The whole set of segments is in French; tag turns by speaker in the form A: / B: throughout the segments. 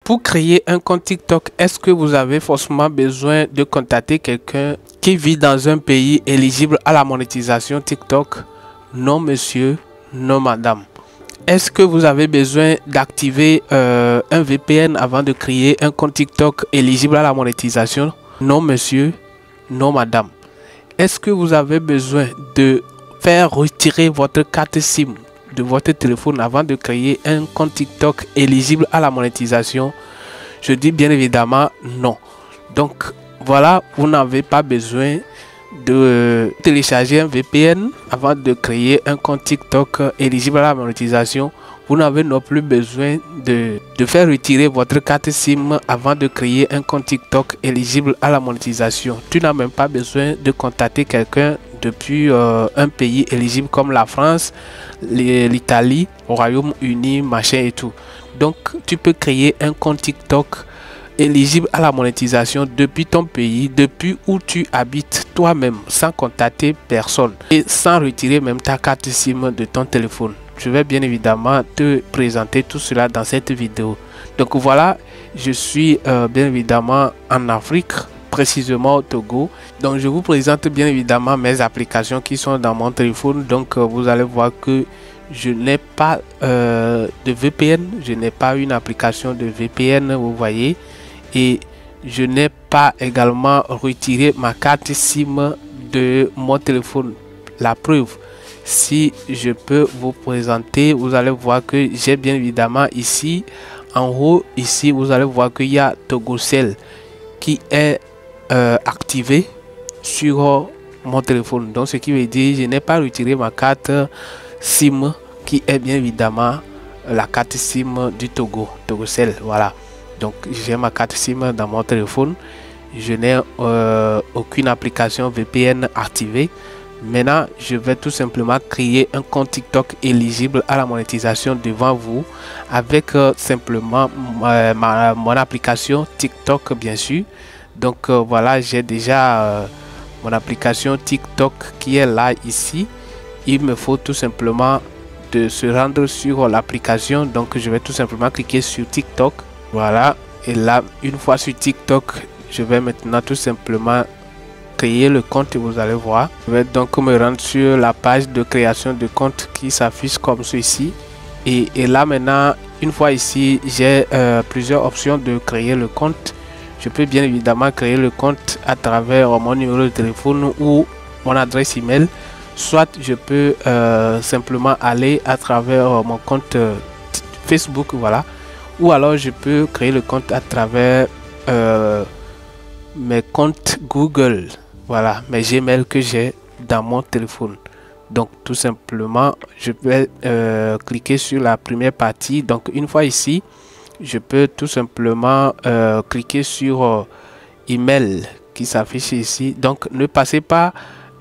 A: Pour créer un compte TikTok, est-ce que vous avez forcément besoin de contacter quelqu'un qui vit dans un pays éligible à la monétisation TikTok? Non monsieur, non madame. Est-ce que vous avez besoin d'activer un VPN avant de créer un compte TikTok éligible à la monétisation? Non monsieur, non madame. Est-ce que vous avez besoin de faire retirer votre carte SIM de votre téléphone avant de créer un compte TikTok éligible à la monétisation? Je dis bien évidemment non. Donc voilà, vous n'avez pas besoin de télécharger un VPN avant de créer un compte TikTok éligible à la monétisation. Vous n'avez non plus besoin de faire retirer votre carte SIM avant de créer un compte TikTok éligible à la monétisation. Tu n'as même pas besoin de contacter quelqu'un depuis un pays éligible comme la France, l'Italie, au Royaume-Uni, machin et tout. Donc tu peux créer un compte TikTok éligible à la monétisation depuis ton pays, depuis où tu habites toi-même, sans contacter personne et sans retirer même ta carte SIM de ton téléphone. Je vais bien évidemment te présenter tout cela dans cette vidéo. Donc voilà, je suis bien évidemment en Afrique, précisément au Togo. Donc je vous présente bien évidemment mes applications qui sont dans mon téléphone. Donc vous allez voir que je n'ai pas de VPN, je n'ai pas une application de VPN, vous voyez, et je n'ai pas également retiré ma carte SIM de mon téléphone. La preuve, si je peux vous présenter, vous allez voir que j'ai bien évidemment ici en haut, ici vous allez voir qu'il y a Togocel qui est activé sur mon téléphone. Donc ce qui veut dire je n'ai pas retiré ma carte SIM qui est bien évidemment la carte SIM du Togo, Togocel. Voilà, donc j'ai ma carte SIM dans mon téléphone. Je n'ai aucune application VPN activée. Maintenant, je vais tout simplement créer un compte TikTok éligible à la monétisation devant vous avec simplement mon application TikTok, bien sûr. Donc voilà, j'ai déjà mon application TikTok qui est là ici. Il me faut tout simplement de se rendre sur l'application. Donc je vais tout simplement cliquer sur TikTok. Voilà, et là, une fois sur TikTok, je vais maintenant tout simplement créer le compte. Vous allez voir, je vais donc me rendre sur la page de création de compte qui s'affiche comme ceci. Et là maintenant, une fois ici, j'ai plusieurs options de créer le compte. Je peux bien évidemment créer le compte à travers mon numéro de téléphone ou mon adresse email. Soit je peux simplement aller à travers mon compte Facebook, voilà. Ou alors je peux créer le compte à travers mes comptes Google. Voilà, mes Gmail que j'ai dans mon téléphone. Donc tout simplement, je vais cliquer sur la première partie. Donc une fois ici, je peux tout simplement cliquer sur email qui s'affiche ici. Donc ne passez pas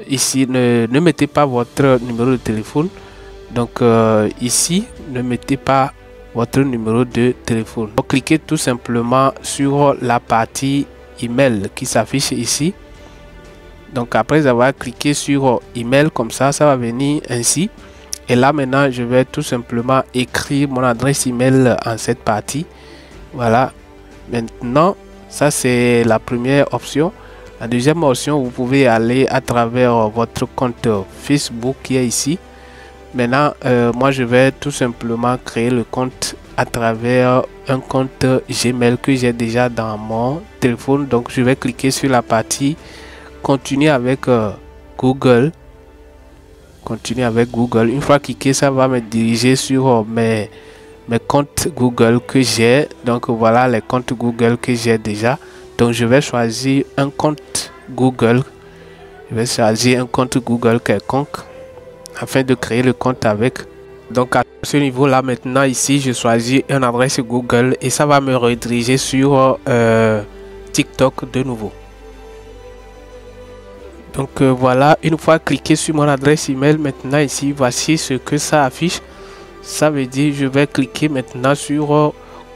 A: ici, ne mettez pas votre numéro de téléphone. Donc ici, ne mettez pas votre numéro de téléphone. Donc cliquez tout simplement sur la partie email qui s'affiche ici. Donc après avoir cliqué sur email comme ça, ça va venir ainsi. Et là maintenant, je vais tout simplement écrire mon adresse email en cette partie. Voilà. Maintenant, ça c'est la première option. La deuxième option, vous pouvez aller à travers votre compte Facebook qui est ici. Maintenant, moi je vais tout simplement créer le compte à travers un compte Gmail que j'ai déjà dans mon téléphone. Donc je vais cliquer sur la partie continuer avec Google. Continuer avec Google. Une fois cliqué, ça va me diriger sur mes comptes Google que j'ai. Donc voilà les comptes Google que j'ai déjà. Donc je vais choisir un compte Google. Je vais choisir un compte Google quelconque afin de créer le compte avec. Donc à ce niveau là maintenant ici je choisis une adresse Google et ça va me rediriger sur TikTok de nouveau. Donc voilà, une fois cliqué sur mon adresse email, maintenant ici voici ce que ça affiche. Ça veut dire je vais cliquer maintenant sur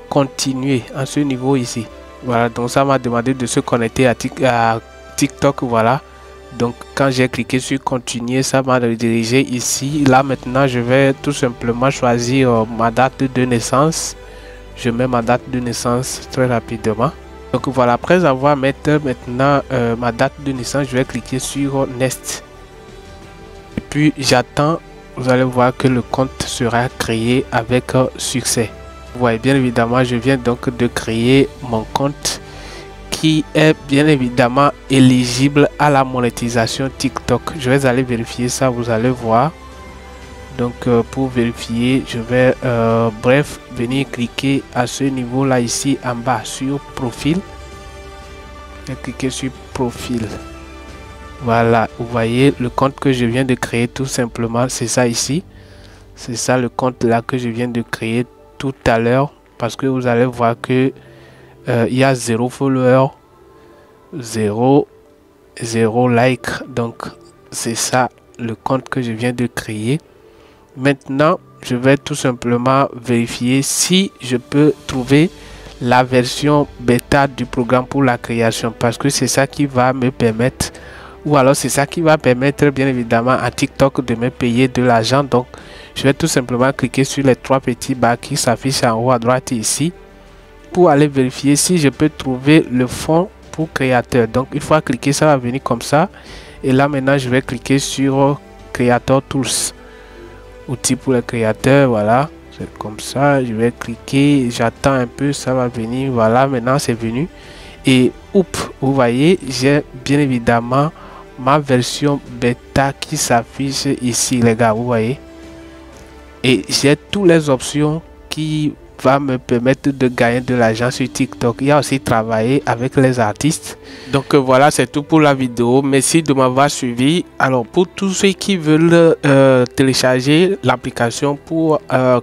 A: continuer à ce niveau ici. Voilà, donc ça m'a demandé de se connecter à TikTok. Voilà, donc quand j'ai cliqué sur continuer, ça m'a redirigé ici. Là maintenant je vais tout simplement choisir ma date de naissance. je mets ma date de naissance très rapidement. Donc voilà, après avoir mis maintenant ma date de naissance, je vais cliquer sur Next. Et puis j'attends, vous allez voir que le compte sera créé avec succès. Vous voyez bien évidemment, je viens donc de créer mon compte qui est bien évidemment éligible à la monétisation TikTok. Je vais aller vérifier ça, vous allez voir. Donc pour vérifier, je vais bref venir cliquer à ce niveau là ici en bas sur profil. Je vais cliquer sur profil. Voilà, vous voyez le compte que je viens de créer, tout simplement c'est ça ici. C'est ça le compte là que je viens de créer tout à l'heure, parce que vous allez voir que il y a 0 follower, 0 like. Donc c'est ça le compte que je viens de créer. Maintenant je vais tout simplement vérifier si je peux trouver la version bêta du programme pour la création, parce que c'est ça qui va me permettre, ou alors c'est ça qui va permettre bien évidemment à TikTok de me payer de l'argent. Donc je vais tout simplement cliquer sur les 3 petits bas qui s'affichent en haut à droite ici pour aller vérifier si je peux trouver le fond pour créateur. Donc une fois cliqué, ça va venir comme ça, et là maintenant je vais cliquer sur Creator Tools, outils pour les créateurs. Voilà, c'est comme ça, je vais cliquer, j'attends un peu, ça va venir. Voilà, maintenant c'est venu, et oups, vous voyez, j'ai bien évidemment ma version bêta qui s'affiche ici les gars, vous voyez, et j'ai toutes les options qui va me permettre de gagner de l'argent sur TikTok. Il y a aussi travailler avec les artistes. Donc voilà, c'est tout pour la vidéo. Merci de m'avoir suivi. Alors pour tous ceux qui veulent télécharger l'application pour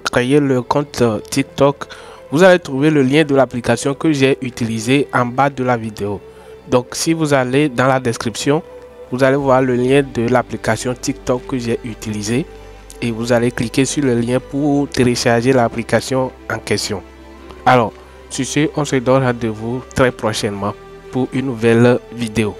A: créer le compte TikTok, vous allez trouver le lien de l'application que j'ai utilisé en bas de la vidéo. Donc si vous allez dans la description, vous allez voir le lien de l'application TikTok que j'ai utilisé, et vous allez cliquer sur le lien pour télécharger l'application en question. Alors sur ce, on se donne rendez-vous très prochainement pour une nouvelle vidéo.